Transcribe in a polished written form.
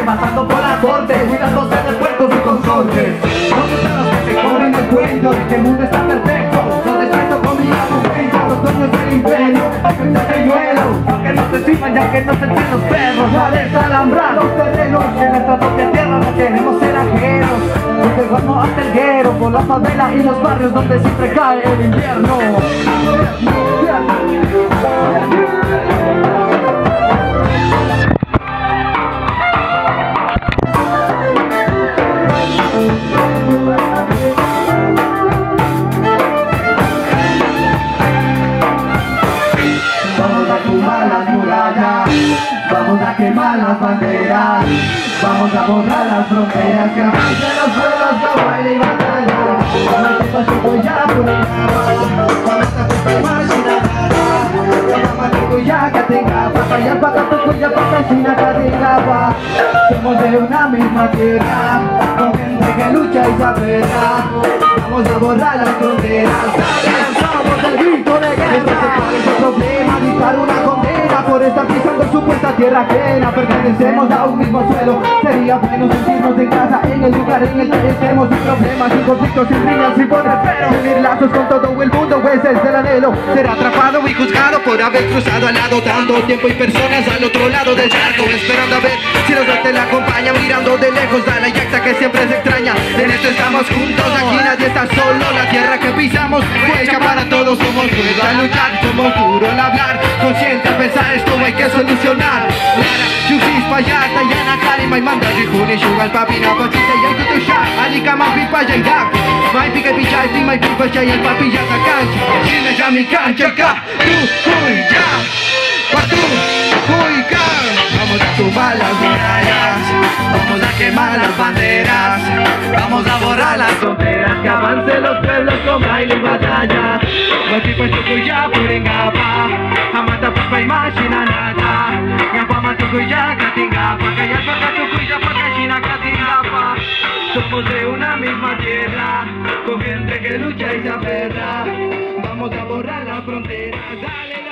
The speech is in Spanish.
Pasando por la corte, cuidándose de puertos y consortes. ¿Dónde están los que se comen el cuento de que el mundo está perfecto? ¿Dónde está esto comida con los dueños del imperio? Frente de hielo, que no se sirvan ya que no se tienen los perros. A desalambrar los terrenos, en nuestra propia tierra no queremos ser ajenos. Desde Guamo hasta el Guero, por la favela y los barrios donde siempre cae el invierno. Vamos a quemar las banderas, vamos a borrar las fronteras, que avancen los pueblos con baile y batalla. Vamos a pasar por ya por el vamos a confirmar sin nada. Vamos a tuya que tenga papaya, para tu cuya, para China que tenga. Somos de una misma tierra, con gente que lucha y se apega. Vamos a borrar las fronteras, somos el grito de guerra. ¿Cuál es el problema? Dictar una condena por estar pisando su puesta tierra ajena. Pertenecemos a un mismo suelo, sería bueno sentirnos en casa en el lugar en el que estemos, sin problemas, sin conflictos, sin riñas, sin poder, pero unir lazos con todo el mundo, ese es el anhelo. Ser atrapado y juzgado por haber cruzado al lado tanto tiempo y personas al otro lado del charco, esperando a ver si la suerte la acompaña, mirando de lejos a la yacta que siempre se extraña. En esto estamos juntos, aquí nadie está solo, la tierra que pisamos fue hecha para todos, somos fuerza a luchar, somos duro al hablar, consciente a pensar, esto hay que solucionar. Yusis payata yana kalima manda jikuni shugal papi na pachita ya tu sha ali kama pipa ya ida mai pica picha y mai pipa ya el papi ya ta cancha chile ya mi cancha ka tu huy ya patu huy ka. Vamos a tumbar las murallas, vamos a quemar las banderas, vamos a borrar las fronteras, que avancen los pueblos con baile y batalla. Mai pipa ya purengapa amata pipa imagina nada. Somos de una misma tierra, con gente que lucha y se aferra. Vamos a borrar las fronteras, dale.